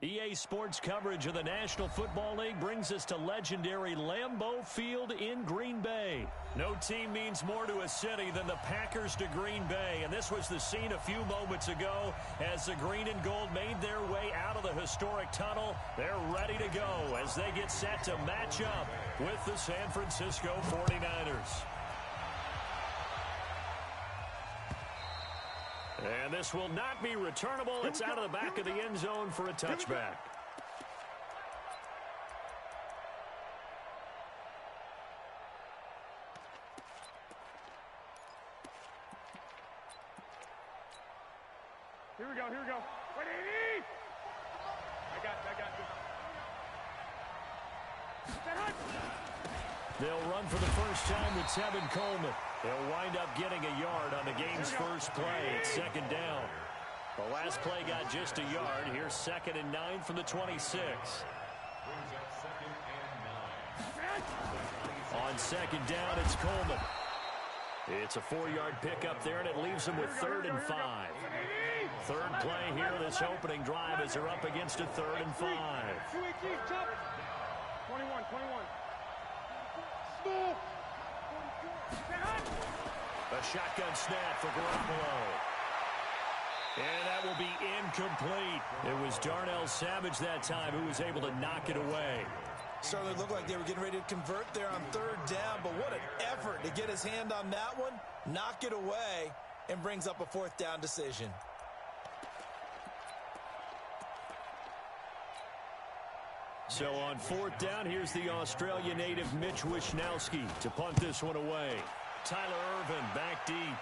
EA Sports coverage of the National Football League brings us to legendary Lambeau Field in Green Bay. No team means more to a city than the Packers to Green Bay, and this was the scene a few moments ago as the green and gold made their way out of the historic tunnel. They're ready to go as they get set to match up with the San Francisco 49ers. And this will not be returnable. It's out of the back of the end zone for a touchback. Here we go. Wait, I got you. They'll run for the first time with Tevin Coleman. They'll wind up getting a yard on the game's first play. It's second down. The last play got just a yard. Here's 2nd and 9 from the 26. On second down, it's Coleman. It's a 4-yard pickup there, and it leaves them with 3rd and 5. Third play here, this opening drive, as they're up against a 3rd and 5. 21. A shotgun snap for Garoppolo. And that will be incomplete. It was Darnell Savage that time who was able to knock it away. Certainly looked like they were getting ready to convert there on 3rd down, but what an effort to get his hand on that one, knock it away, and brings up a 4th down decision. So on 4th down, here's the Australia native Mitch Wishnowski to punt this one away. Tyler Irvin back deep.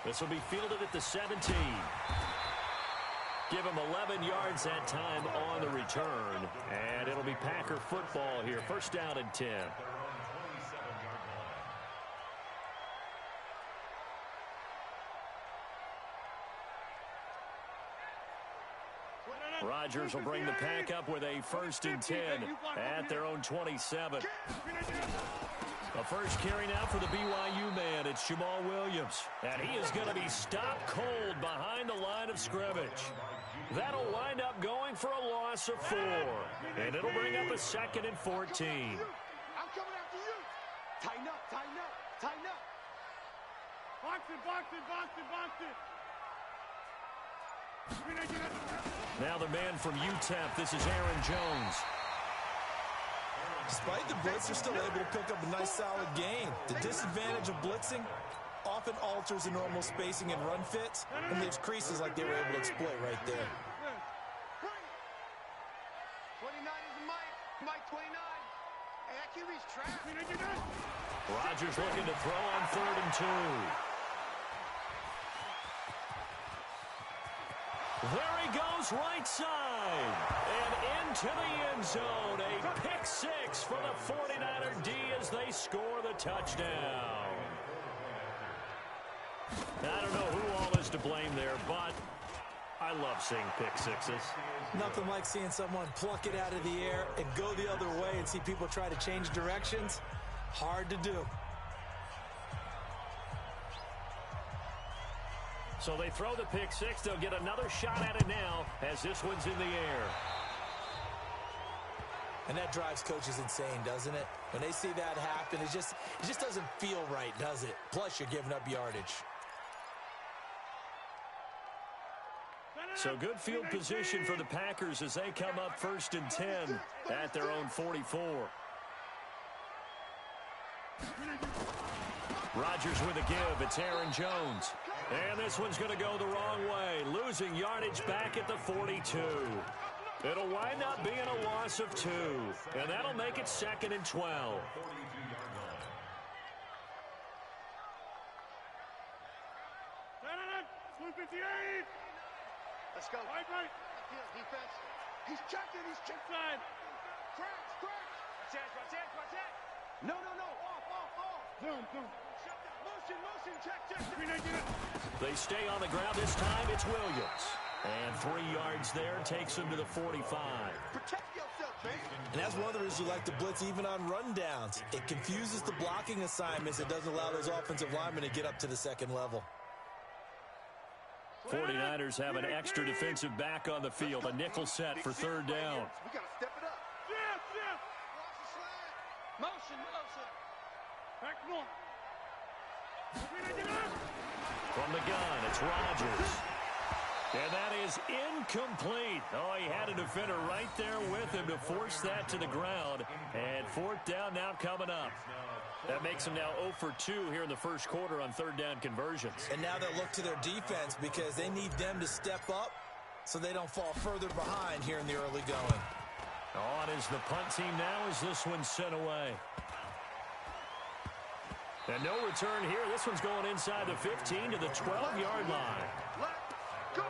This will be fielded at the 17. Give him 11 yards that time on the return. And it'll be Packer football here. First down and 10. Rodgers will bring the Pack up with a 1st and 10 at their own 27. The first carry now for the BYU man. It's Jamal Williams. And he is going to be stopped cold behind the line of scrimmage. That'll wind up going for a loss of 4. And it'll bring up a 2nd and 14. I'm coming after you. Tighten up. Box it. Now the man from UTEP, this is Aaron Jones. Despite the blitz, they're still able to pick up a nice solid gain. The disadvantage of blitzing often alters the normal spacing and run fits and leaves creases like they were able to exploit right there. 29 is Mike 29. Hey, that QB's trapped. Rodgers looking to throw on 3rd and 2. There he goes, right side. And into the end zone. A pick 6 for the 49er D as they score the touchdown. I don't know who all is to blame there, but I love seeing pick 6s. Nothing like seeing someone pluck it out of the air and go the other way and see people try to change directions. Hard to do. So they throw the pick 6. They'll get another shot at it now as this one's in the air. And that drives coaches insane, doesn't it? When they see that happen, it just doesn't feel right, does it? Plus, you're giving up yardage. So good field position for the Packers as they come up 1st and 10 at their own 44. Rodgers with a give. It's Aaron Jones. And this one's going to go the wrong way. Losing yardage back at the 42. It'll wind up being a loss of 2. And that'll make it 2nd and 12. Let's go. Right. Defense. He's checking. Side. Crack. Watch it. No. Off. Zoom. Motion. Check. They stay on the ground. This time it's Williams. And 3 yards there takes him to the 45. Protect yourself, man. And that's one of the reasons you like to blitz even on rundowns. It confuses the blocking assignments. It doesn't allow those offensive linemen to get up to the second level. 49ers have an extra defensive back on the field. A nickel set for third down. We got to step it up. Watch the slant. Motion. Back one. From the gun, it's Rodgers. And that is incomplete. Oh, he had a defender right there with him to force that to the ground. And fourth down now coming up. That makes them now 0 for 2 here in the first quarter on third down conversions. And now they'll look to their defense because they need them to step up so they don't fall further behind here in the early going. On is the punt team now as this one's sent away. And no return here. This one's going inside the 15 to the 12-yard line. Let's go.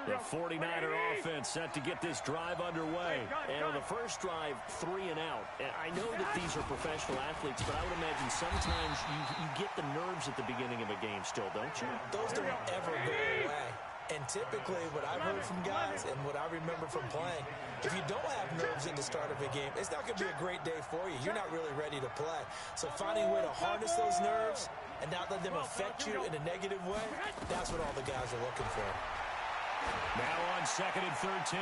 The 49er offense set to get this drive underway. And on the first drive, 3 and out. And I know that these are professional athletes, but I would imagine sometimes you get the nerves at the beginning of a game still, don't you? Those don't ever go away. And typically what I've heard from guys and what I remember from playing, if you don't have nerves at the start of a game, it's not going to be a great day for you. You're not really ready to play. So finding a way to harness those nerves and not let them affect you in a negative way, that's what all the guys are looking for. Now on 2nd and 13.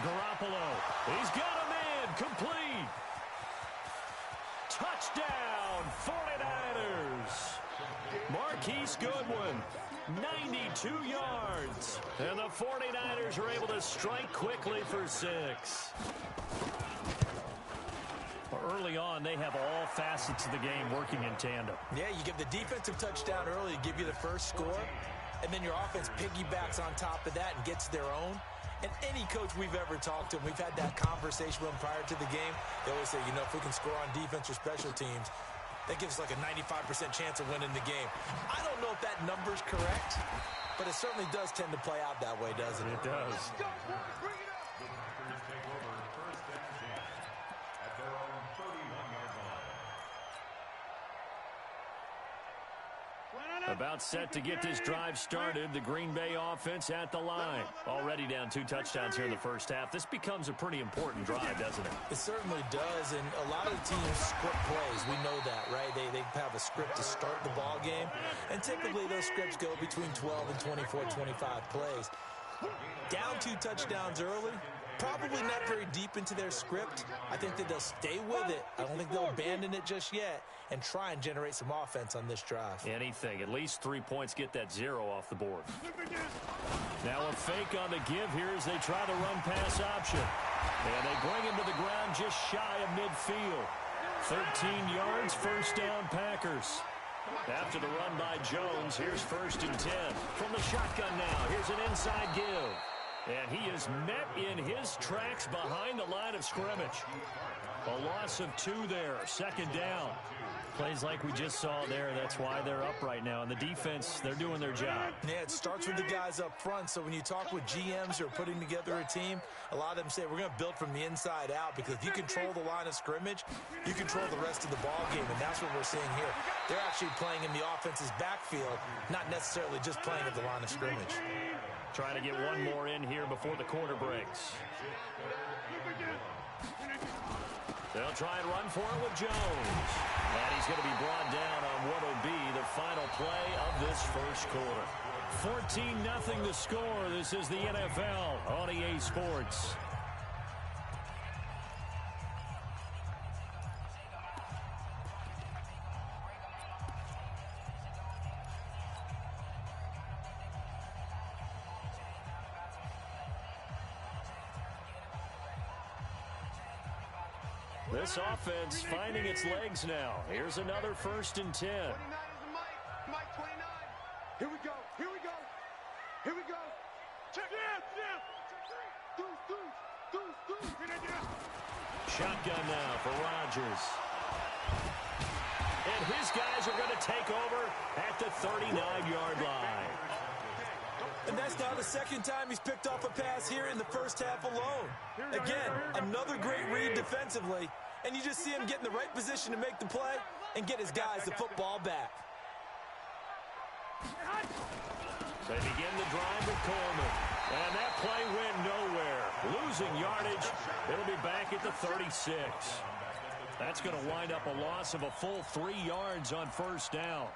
Garoppolo. He's got a man. Complete. Touchdown, 49ers. Marquise Goodwin, 92 yards. And the 49ers are able to strike quickly for 6. Early on, they have all facets of the game working in tandem. Yeah, you give the defensive touchdown early to give you the first score, and then your offense piggybacks on top of that and gets their own. And any coach we've ever talked to, and we've had that conversation with them prior to the game, they always say, you know, if we can score on defense or special teams, that gives us like a 95% chance of winning the game. I don't know if that number's correct, but it certainly does tend to play out that way, doesn't it? It does. Bring it up. About set to get this drive started. The Green Bay offense at the line. Already down 2 touchdowns here in the first half. This becomes a pretty important drive, doesn't it? It certainly does, and a lot of teams script plays. We know that, right? They have a script to start the ball game, and typically those scripts go between 12 and 24, 25 plays. Down 2 touchdowns early, probably not very deep into their script. I think that they'll stay with it. I don't think they'll abandon it just yet and try and generate some offense on this drive. Anything. At least 3 points get that 0 off the board. Now a fake on the give here as they try the run-pass option. And they bring him to the ground just shy of midfield. 13 yards, first down Packers. After the run by Jones, here's 1st and 10. From the shotgun now, here's an inside give. And he is met in his tracks behind the line of scrimmage. A loss of 2 there, 2nd down. Plays like we just saw there, that's why they're up right now. And the defense, they're doing their job. Yeah, it starts with the guys up front. So when you talk with GMs who are putting together a team, a lot of them say we're going to build from the inside out, because if you control the line of scrimmage, you control the rest of the ball game, and that's what we're seeing here. They're actually playing in the offense's backfield, not necessarily just playing at the line of scrimmage. Trying to get one more in here before the quarter breaks. They'll try and run for it with Jones. And he's going to be brought down on what will be the final play of this first quarter. 14-0 the score. This is the NFL on EA Sports. This offense finding its legs now. Here's another 1st and 10. 29 is the Mike 29. Here we go. Here we go. Here we go. Check it out. Shotgun now for Rodgers. And his guys are going to take over at the 39-yard line. And that's now the 2nd time he's picked off a pass here in the first half alone. Again, another great read defensively. And you just see him get in the right position to make the play and get his guys the football back. They begin the drive with Coleman. And that play went nowhere. Losing yardage. It'll be back at the 36. That's going to wind up a loss of a full 3 yards on first down.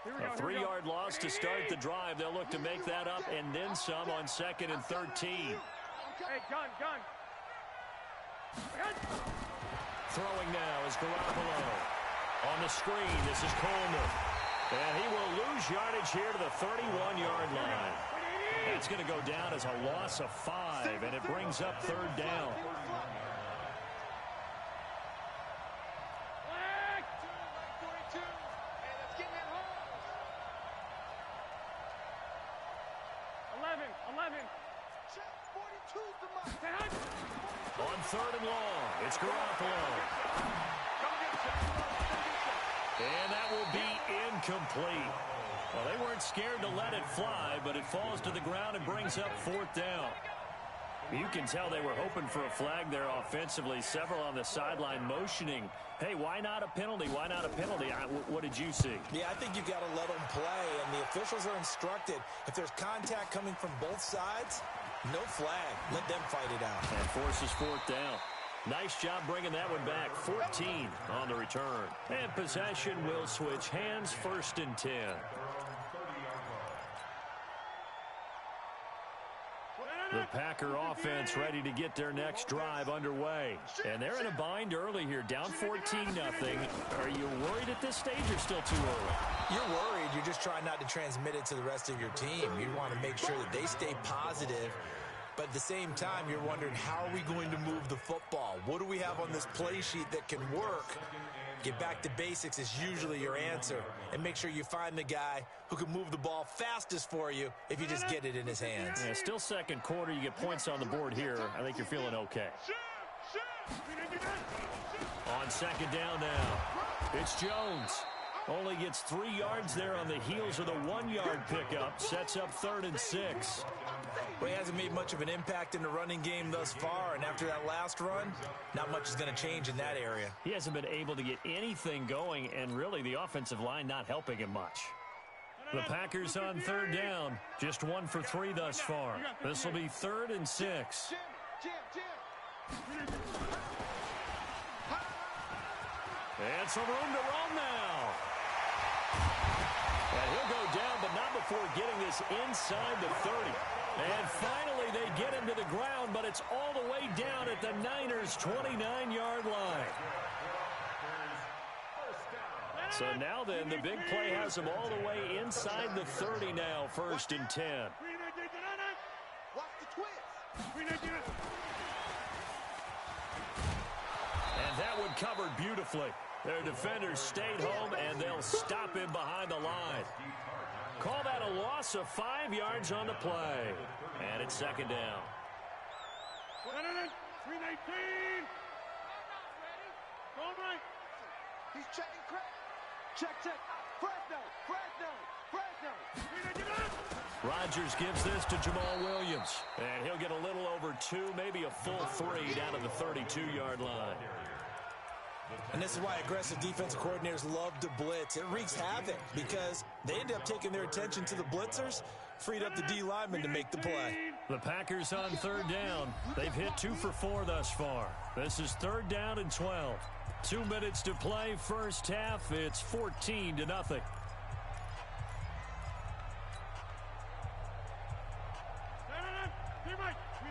A 3-yard loss to start the drive. They'll look to make that up and then some on 2nd and 13. Hey, gun. Throwing now is Garoppolo. On the screen, this is Coleman. And he will lose yardage here to the 31-yard line. That's going to go down as a loss of 5, and it brings up 3rd down. On 3rd and long, it's Garoppolo. And that will be incomplete. Well, they weren't scared to let it fly, but it falls to the ground and brings up 4th down. You can tell they were hoping for a flag there offensively. Several on the sideline motioning, hey, why not a penalty? Why not a penalty? What did you see? Yeah, I think you've got to let them play, and the officials are instructed. If there's contact coming from both sides, no flag. Let them fight it out. And forces 4th down. Nice job bringing that one back. 14 on the return. And possession will switch hands. 1st and 10. The Packer offense ready to get their next drive underway. And they're in a bind early here, down 14-0. Are you worried at this stage or still too early? You're worried. You're just trying not to transmit it to the rest of your team. You want to make sure that they stay positive. But at the same time, you're wondering, how are we going to move the football? What do we have on this play sheet that can work? Get back to basics is usually your answer. And make sure you find the guy who can move the ball fastest for you if you just get it in his hands. Yeah, still 2nd quarter. You get points on the board here. I think you're feeling okay. On 2nd down now, it's Jones. Only gets 3 yards there on the heels of the 1-yard pickup. Sets up 3rd and 6. Well, he hasn't made much of an impact in the running game thus far, and after that last run, not much is going to change in that area. He hasn't been able to get anything going, and really the offensive line not helping him much. The Packers on 3rd down, just 1 for 3 thus far. This will be 3rd and 6. And some room to run now. And he'll go down, but not before getting this inside the 30. And finally, they get him to the ground, but it's all the way down at the Niners' 29-yard line. So now then, the big play has him all the way inside the 30 now, 1st and 10. And that one covered beautifully. Their defenders stayed home, and they'll stop him behind the line. Call that a loss of 5 yards on the play. And it's 2nd down. 319. He's checking crack. Check. Fresno. Rodgers gives this to Jamal Williams. And he'll get a little over 2, maybe a full 3 down to the 32-yard line. And this is why aggressive defensive coordinators love to blitz. It wreaks havoc because they end up taking their attention to the blitzers, freed up the D linemen to make the play. The Packers on 3rd down. They've hit 2 for 4 thus far. This is 3rd down and 12. 2 minutes to play, first half. It's 14-0.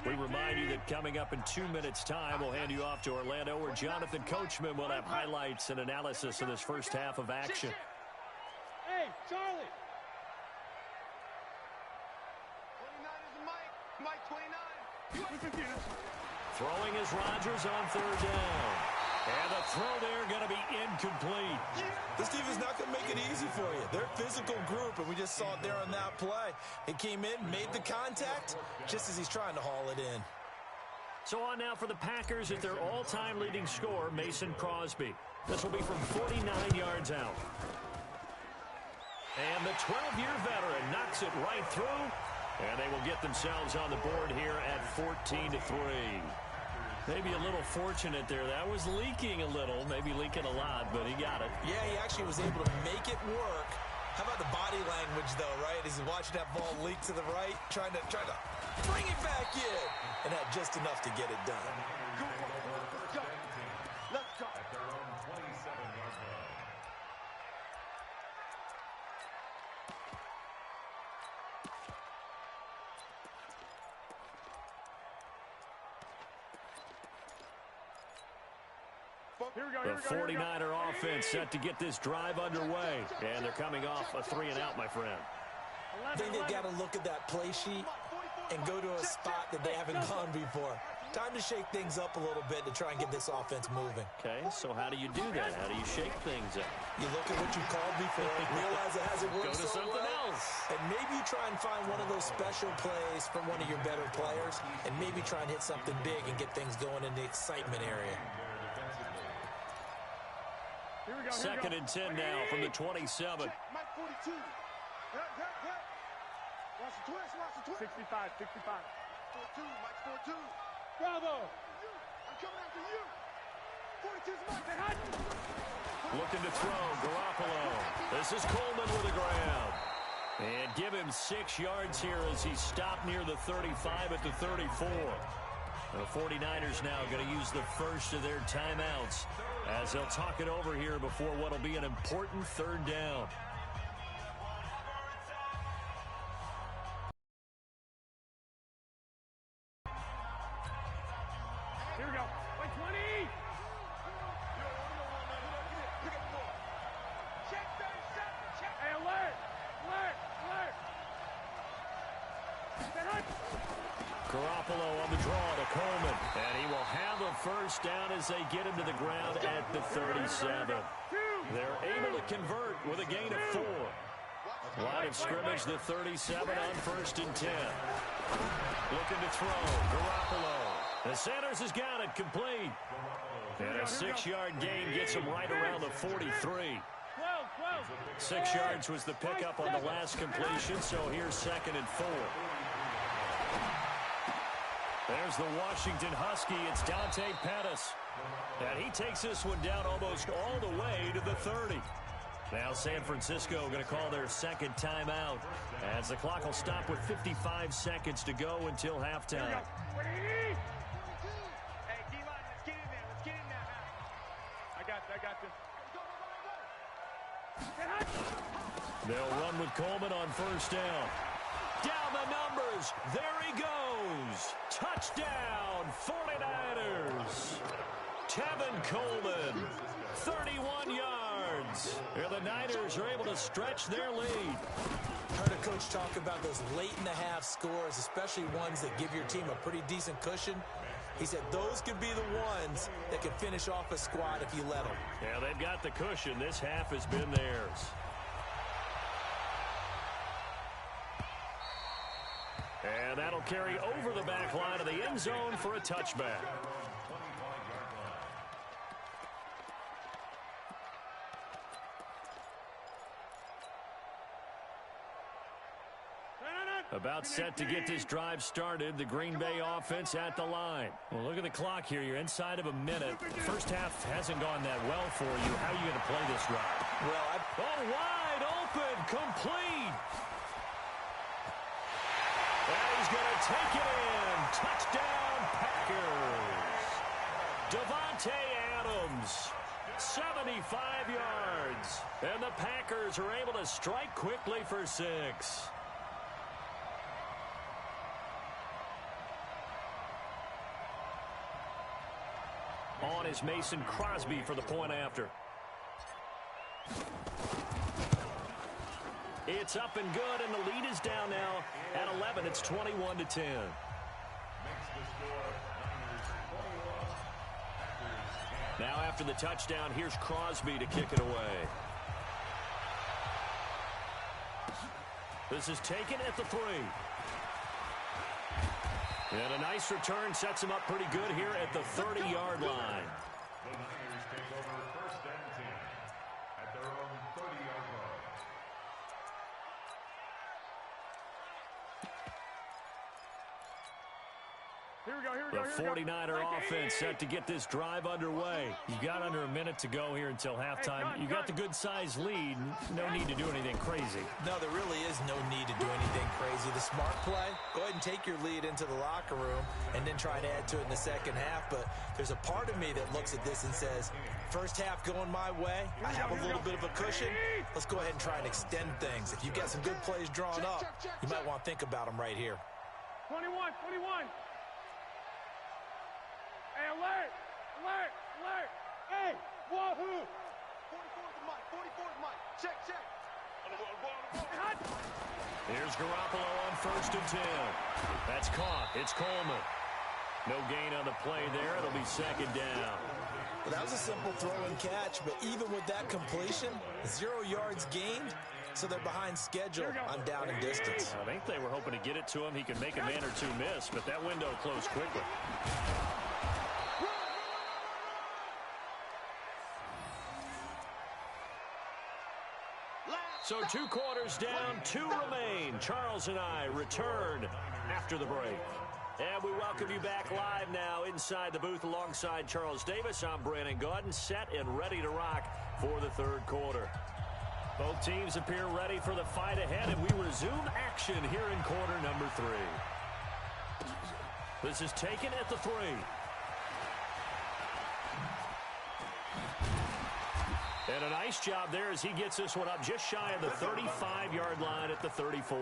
We remind you that coming up in 2 minutes' time, we'll hand you off to Orlando, where Jonathan Coachman will have highlights and analysis of this first half of action. Hey, Charlie. 29 is Mike 29. Throwing is Rodgers on 3rd down. And the throw there going to be incomplete. This defense not going to make it easy for you. They're a physical group, and we just saw it there on that play. It came in, made the contact, just as he's trying to haul it in. So on now for the Packers at their all-time leading scorer, Mason Crosby. This will be from 49 yards out. And the 12-year veteran knocks it right through, and they will get themselves on the board here at 14-3. Maybe a little fortunate there. That was leaking a little, maybe leaking a lot, but he got it. Yeah, he actually was able to make it work How about the body language, though, right? As he's watching that ball leak to the right, trying to bring it back in. And had just enough to get it done. Let's go. Let's go. At their own 27-yard line. The 49er offense set to get this drive underway. And they're coming off a 3-and-out, my friend. I think they've got to look at that play sheet and go to a spot that they haven't gone before. Time to shake things up a little bit to try and get this offense moving. Okay, so how do you do that? How do you shake things up? You look at what you called before, realize it hasn't worked Go to something else. And maybe you try and find one of those special plays from one of your better players, and maybe try and hit something big and get things going in the excitement area. Second and 10 now from the 27. Mike 42. Watch the twist. 65. 4-2. Mike 4-2. Bravo. I'm coming after you. 42's Mike. Looking to throw, Garoppolo. This is Coleman with the ground. And give him 6 yards here as he stopped near the 35 at the 34. The 49ers now going to use the first of their timeouts as they'll talk it over here before what will be an important third down. Here we go. 20. Hey, alert. Garoppolo on the draw to Coleman. And he will have a first down as they get him to the ground at the 37. They're able to convert with a gain of 4. Line of scrimmage, the 37 on first and 10. Looking to throw, Garoppolo. The Sanders has got it complete. And a 6-yard gain gets him right around the 43. 6 yards was the pickup on the last completion, so here's second and 4. There's the Washington Husky. It's Dante Pettis. And he takes this one down almost all the way to the 30. Now San Francisco going to call their second timeout as the clock will stop with 55 seconds to go until halftime. Hey, D-line, let's get in there. Let's get in there now. I got this. They'll run with Coleman on first down. Down the numbers. There he goes. Touchdown, 49ers. Tevin Coleman, 31 yards. And the Niners are able to stretch their lead. Heard a coach talk about those late-in-the-half scores, especially ones that give your team a pretty decent cushion. He said those could be the ones that could finish off a squad if you let them. Yeah, they've got the cushion. This half has been theirs. And that'll carry over the back line of the end zone for a touchback. About set to get this drive started. The Green Bay offense at the line. Well, look at the clock here. You're inside of a minute. First half hasn't gone that well for you. How are you going to play this drive? Well, wide open, complete. And he's going to take it in. Touchdown, Packers. Devontae Adams, 75 yards. And the Packers are able to strike quickly for 6. On is Mason Crosby for the point after. It's up and good, and the lead is down now at 11. It's 21-10. Now after the touchdown, here's Crosby to kick it away. This is taken at the 3. And a nice return sets him up pretty good here at the 30-yard line. The Niners take over first and 10 at their own 30-yard line. Here The 49er offense set to get this drive underway. You've got under a minute to go here until halftime. You got the good-sized lead. No need to do anything crazy. No, there really is no need to do anything crazy. The smart play, go ahead and take your lead into the locker room and then try to add to it in the second half. But there's a part of me that looks at this and says, first half going my way, I have a little bit of a cushion. Let's go ahead and try and extend things. If you've got some good plays drawn up, you might want to think about them right here. 21. Hey, alert! Hey, wahoo! 44's Mike. Check. Here's Garoppolo on 1st and 10. That's caught. It's Coleman. No gain on the play there. It'll be 2nd down. Well, that was a simple throw and catch, but even with that completion, 0 yards gained, so they're behind schedule on down and distance. I think they were hoping to get it to him. He could make a man or two miss, but that window closed quickly. So 2 quarters down, 2 remain. Charles and I return after the break. And we welcome you back live now inside the booth alongside Charles Davis. I'm Brandon Gaudin, set and ready to rock for the 3rd quarter. Both teams appear ready for the fight ahead, and we resume action here in quarter number 3. This is taken at the 3. And a nice job there as he gets this one up just shy of the 35-yard line at the 34.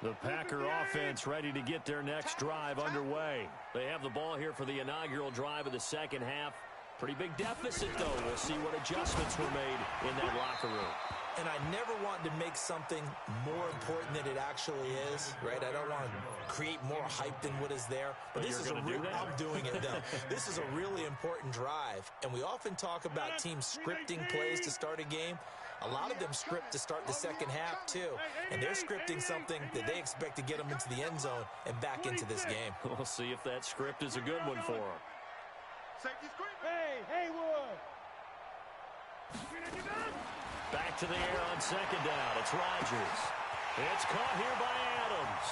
The Packer offense ready to get their next drive underway. They have the ball here for the inaugural drive of the second half. Pretty big deficit, though. We'll see what adjustments were made in that locker room. And I never want to make something more important than it actually is, right? I don't want to create more hype than what is there. But this is I'm doing it, though. This is a really important drive. And we often talk about teams scripting plays to start a game. A lot of them script to start the second half, too. And they're scripting something that they expect to get them into the end zone and back into this game. We'll see if that script is a good one for them. Hey, Haywood! Back to the air on 2nd down. It's Rodgers. It's caught here by Adams.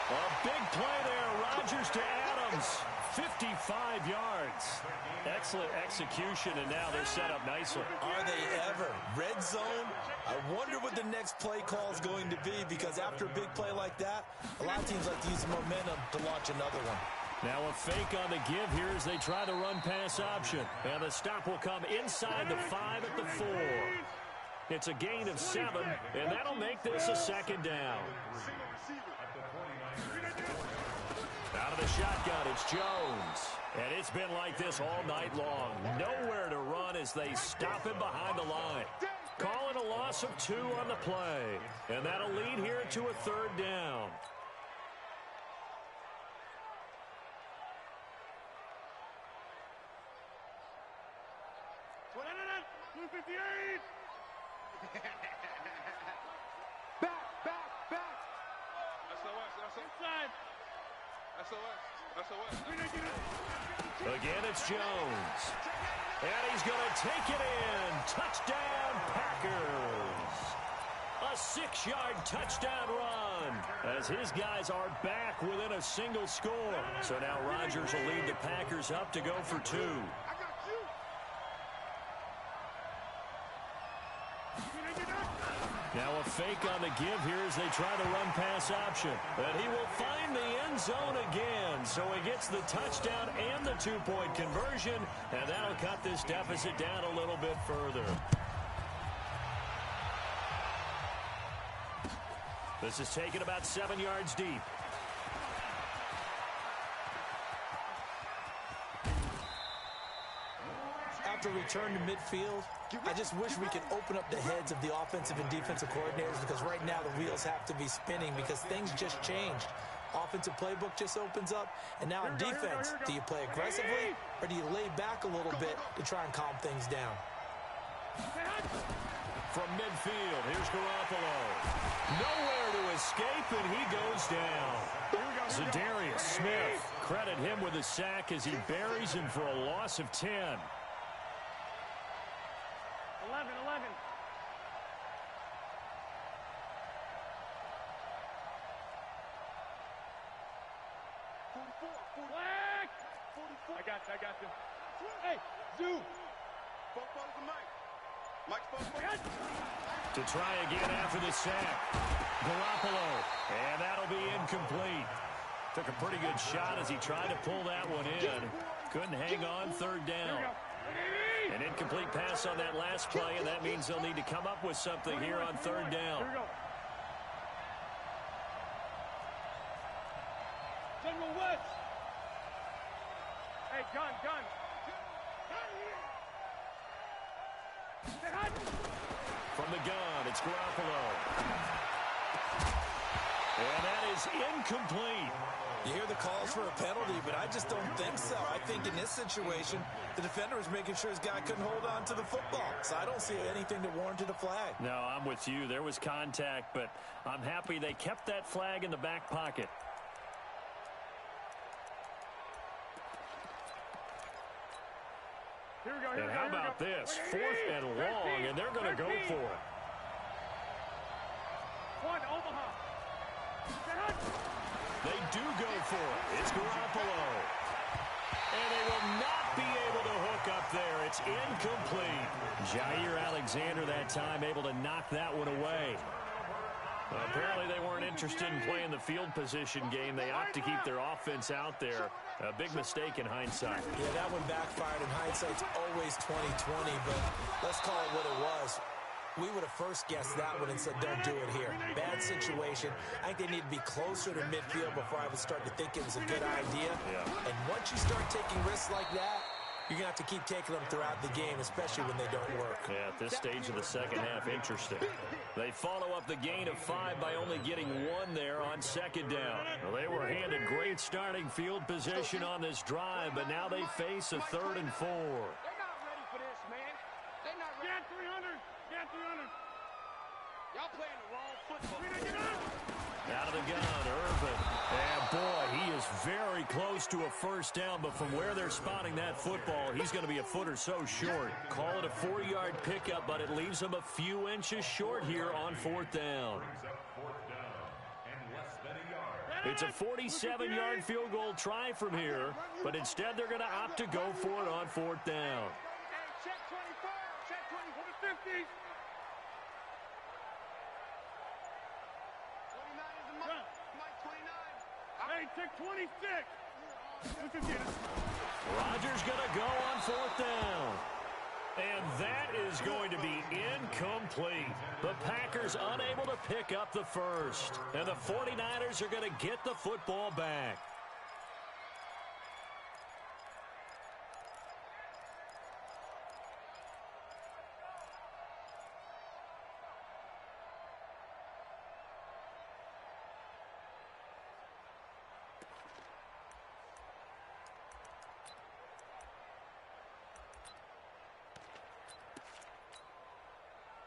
A big play there. Rodgers to Adams. 55 yards. Excellent execution, and now they're set up nicely. Are they ever? Red zone? I wonder what the next play call is going to be, because after a big play like that, a lot of teams like to use the momentum to launch another one. Now a fake on the give here as they try the run-pass option. And the stop will come inside the 5 at the 4. It's a gain of 7, and that'll make this a 2nd down. Out of the shotgun, it's Jones. And it's been like this all night long. Nowhere to run as they stop him behind the line. Calling a loss of 2 on the play. And that'll lead here to a 3rd down. Again, it's Jones. And he's going to take it in. Touchdown, Packers. A 6-yard touchdown run as his guys are back within a single score. So now Rodgers will lead the Packers up to go for 2. Now a fake on the give here as they try the run-pass option. And he will find the end zone again. So he gets the touchdown and the 2-point conversion. And that'll cut this deficit down a little bit further. This is taken about 7 yards deep. After return to midfield, I just wish we could open up the heads of the offensive and defensive coordinators, because right now the wheels have to be spinning because things just changed. Offensive playbook just opens up, and now in defense, do you play aggressively or do you lay back a little bit to try and calm things down? from midfield. Here's Garoppolo. Nowhere to escape, and he goes down. Zadarius Smith, credit him with a sack as he buries him for a loss of 10. 11. 44. Flag! 44. I got you. Hey, Zoo! Both balls to Mike. Mike's both balls. To try again after the sack. Garoppolo. And that'll be incomplete. Took a pretty good shot as he tried to pull that one in. Couldn't hang on third down. An incomplete pass on that last play, and that means they'll need to come up with something here on third down. General West. Hey, gun. From the gun, it's Garoppolo. And that is incomplete. You hear the calls for a penalty, but I just don't think so. I think in this situation, the defender was making sure his guy couldn't hold on to the football. So I don't see anything that warranted a flag. No, I'm with you. There was contact, but I'm happy they kept that flag in the back pocket. And how about this? 4th and long, and they're going to go for it. One, Omaha. They do go for it. It's Garoppolo. And they will not be able to hook up there. It's incomplete. Jair Alexander that time able to knock that one away. Well, apparently they weren't interested in playing the field position game. They opt to keep their offense out there. A big mistake in hindsight. Yeah, that one backfired. In hindsight's always 20/20, but let's call it what it was. We would have first guessed that one and said, don't do it here. Bad situation. I think they need to be closer to midfield before I would start to think it was a good idea. Yeah. And once you start taking risks like that, you're going to have to keep taking them throughout the game, especially when they don't work. Yeah, at this stage of the second half, interesting. They follow up the gain of 5 by only getting 1 there on second down. Well, they were handed great starting field position on this drive, but now they face a 3rd and 4. They're not ready for this, man. They're not ready. Get 300. Get 300. Y'all playing the wrong football. Out of the gun, Irvin. And boy, he is very close to a first down, but from where they're spotting that football, he's going to be a foot or so short. Call it a 4-yard pickup, but it leaves him a few inches short here on 4th down. It's a 47-yard field goal try from here, but instead they're going to opt to go for it on 4th down. Check 24. Check 24 to 50. 29 is the Mike 29. Hey, check 26. Rodgers going to go on 4th down. And that is going to be incomplete. The Packers unable to pick up the first. And the 49ers are going to get the football back.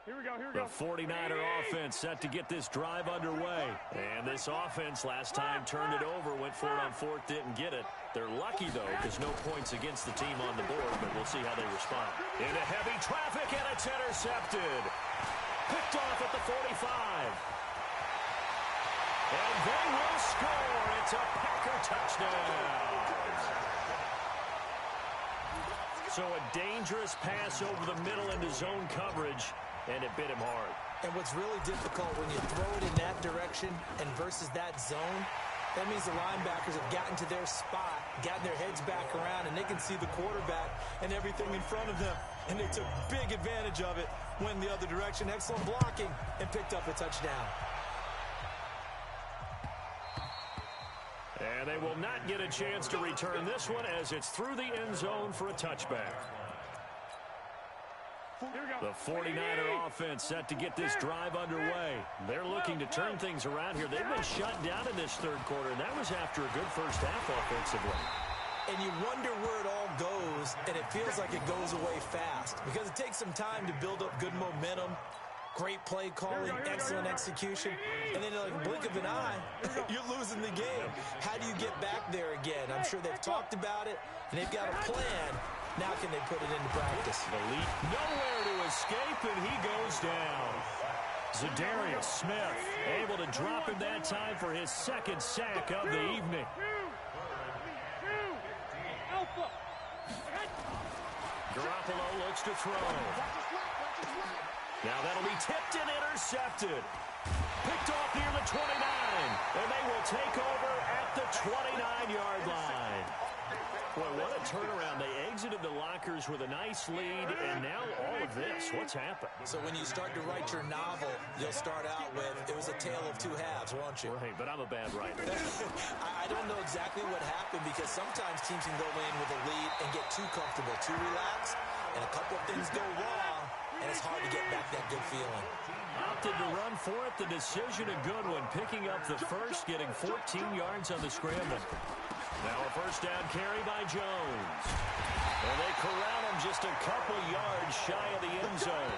Here we go. The 49er offense set to get this drive underway. And this offense last time turned it over, went for it on 4th, didn't get it. They're lucky, though, because no points against the team on the board, but we'll see how they respond. Into heavy traffic, and it's intercepted. Picked off at the 45. And they will score. It's a Packer touchdown. So a dangerous pass over the middle into zone coverage, and it bit him hard. And what's really difficult when you throw it in that direction and versus that zone, that means the linebackers have gotten to their spot, gotten their heads back around, and they can see the quarterback and everything in front of them. And they took big advantage of it, went the other direction, excellent blocking, and picked up a touchdown. And they will not get a chance to return this one as it's through the end zone for a touchback. The 49er offense set to get this drive underway. They're looking to turn things around here. They've been shut down in this third quarter, and that was after a good first half offensively. And you wonder where it all goes, and it feels like it goes away fast because it takes some time to build up good momentum. Great play calling, excellent execution. And then like a blink of an eye, you're losing the game. How do you get back there again? I'm sure they've talked about it, and they've got a plan. Now can they put it into practice? Elite nowhere to escape, and he goes down. Zadarius Smith able to drop him that time for his second sack of the evening. Garoppolo looks to throw. Now that'll be tipped and intercepted. Picked off near the 29, and they will take over at the 29-yard line. Boy, what a turnaround. They exited the lockers with a nice lead, and now all of this. What's happened? So when you start to write your novel, you'll start out with, it was a tale of two halves, won't you? Right, but I'm a bad writer. I don't know exactly what happened, because sometimes teams can go in with a lead and get too comfortable, too relaxed, and a couple of things go wrong, and it's hard to get back that good feeling. Opted to run for it. The decision a good one. Picking up the first, getting 14 yards on the scramble. Now a first down carry by Jones. And they corral him just a couple yards shy of the end zone.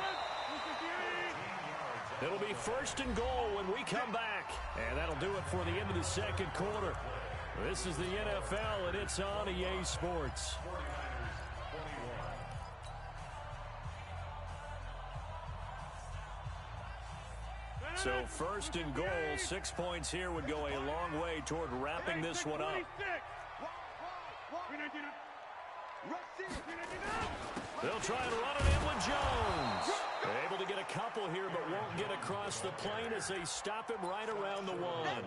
It'll be first and goal when we come back. And that'll do it for the end of the second quarter. This is the NFL, and it's on EA Sports. So first and goal, 6 points here would go a long way toward wrapping this one up. They'll try and run it in with Jones. They're able to get a couple here, but won't get across the plane as they stop him right around the one.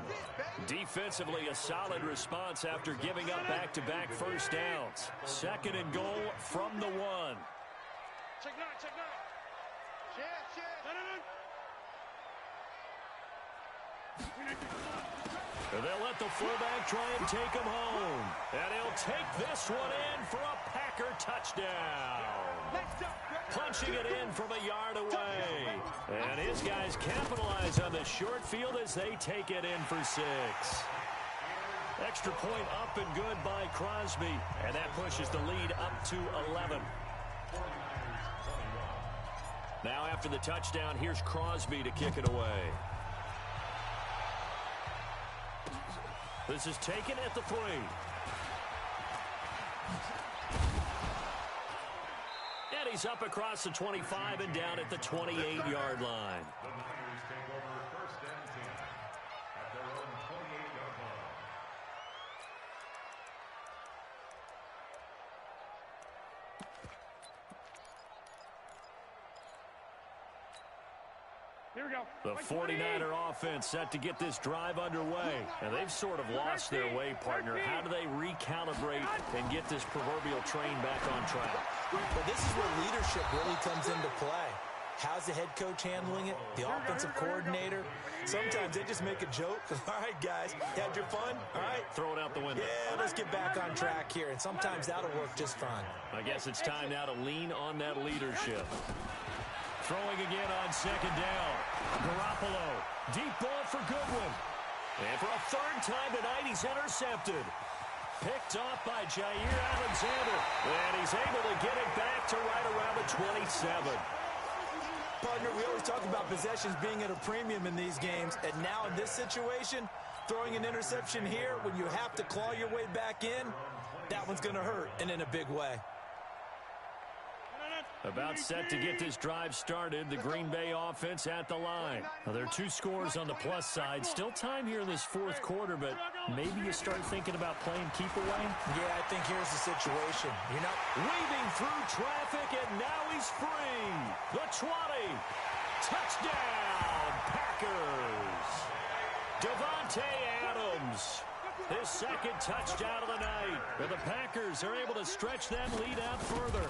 Defensively, a solid response after giving up back-to-back first downs. Second and goal from the one. Check nine. And they'll let the fullback try and take him home. And he'll take this one in for a Packer touchdown. Punching it in from a yard away. And his guys capitalize on the short field as they take it in for 6. Extra point up and good by Crosby. And that pushes the lead up to 11. Now after the touchdown, here's Crosby to kick it away. This is taken at the 3. And he's up across the 25 and down at the 28-yard line. The Niners take over first and 10 at their own 28-yard line. Here we go. The 49er offense set to get this drive underway. And they've sort of lost their way, partner. How do they recalibrate and get this proverbial train back on track? Well, this is where leadership really comes into play. How's the head coach handling it? The offensive coordinator? Sometimes they just make a joke. All right, guys, had your fun? All right. Throw it out the window. Yeah, let's get back on track here. And sometimes that'll work just fine. I guess it's time now to lean on that leadership. Throwing again on second down. Garoppolo. Deep ball for Goodwin. And for a third time tonight, he's intercepted. Picked off by Jair Alexander. And he's able to get it back to right around the 27. Partner, we always talk about possessions being at a premium in these games. And now in this situation, throwing an interception here when you have to claw your way back in, that one's going to hurt, and in a big way. About set to get this drive started, the Green Bay offense at the line. Now, there are 2 scores on the plus side. Still time here in this fourth quarter, but maybe you start thinking about playing keep away? Yeah, I think here's the situation. You're not weaving through traffic, and now he's free. The 20. Touchdown, Packers. Davante Adams. His second touchdown of the night. And the Packers are able to stretch that lead out further.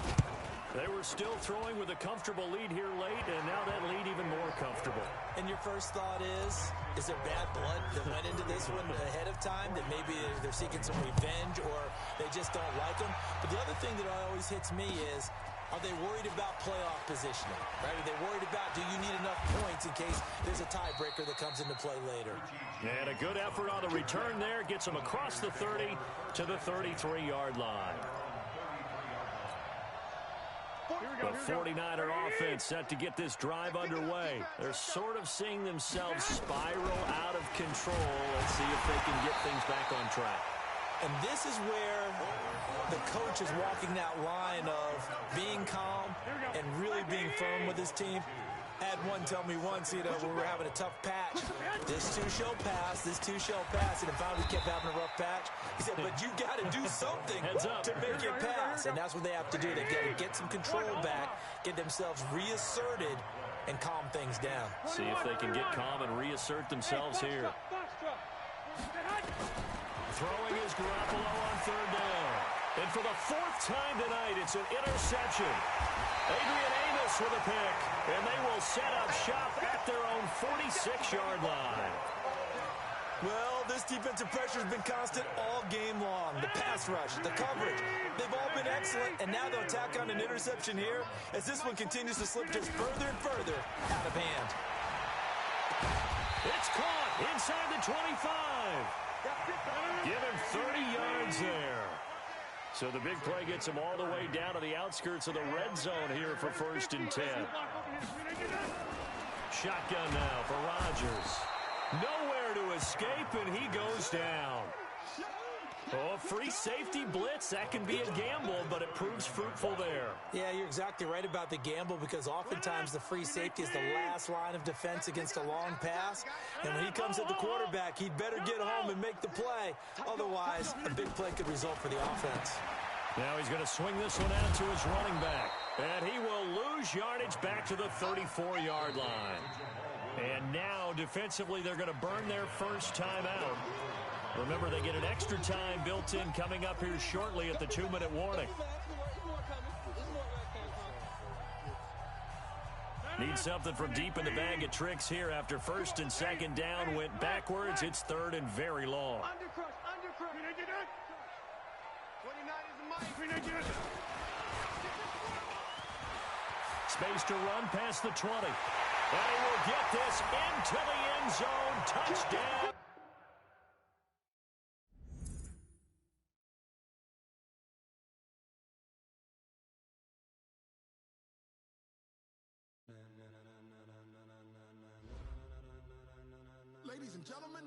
They were still throwing with a comfortable lead here late, and now that lead even more comfortable. And your first thought is there bad blood that went into this one ahead of time, that maybe they're seeking some revenge or they just don't like them? But the other thing that always hits me is, are they worried about playoff positioning? Right? Are they worried about, do you need enough points in case there's a tiebreaker that comes into play later? And a good effort on the return there gets them across the 30 to the 33-yard line. Here we The 49er offense set to get this drive underway. They're sort of seeing themselves spiral out of control. Let's see if they can get things back on track. And this is where the coach is walking that line of being calm and really being firm with his team. I had one tell me once, when we were having a tough patch, this too shall pass, and if we kept having a rough patch, he said, but you got to do something to make it pass. And that's what they have to do. They've got to get some control back, get themselves reasserted, and calm things down. See if they can get calm and reassert themselves here. Throwing is Garoppolo on third down. And for the fourth time tonight, it's an interception. Adrian Amos with a pick, and they will set up shop at their own 46-yard line. Well, this defensive pressure has been constant all game long. The pass rush, the coverage, they've all been excellent, and now they'll tack on an interception here as this one continues to slip just further and further out of hand. It's caught inside the 25. Give him 30 yards there. So the big play gets him all the way down to the outskirts of the red zone here for 1st and 10. Shotgun now for Rodgers. Nowhere to escape, and he goes down. Oh, free safety blitz. That can be a gamble, but it proves fruitful there. Yeah, you're exactly right about the gamble because oftentimes the free safety is the last line of defense against a long pass. And when he comes at the quarterback, he'd better get home and make the play. Otherwise, a big play could result for the offense. Now he's going to swing this one out to his running back. And he will lose yardage back to the 34-yard line. And now, defensively, they're going to burn their first time out. Remember, they get an extra time built in coming up here shortly at the 2-minute warning. Need something from deep in the bag of tricks here after 1st and 2nd down went backwards. It's 3rd and very long. Space to run past the 20. And he will get this into the end zone. Touchdown. Ladies and gentlemen,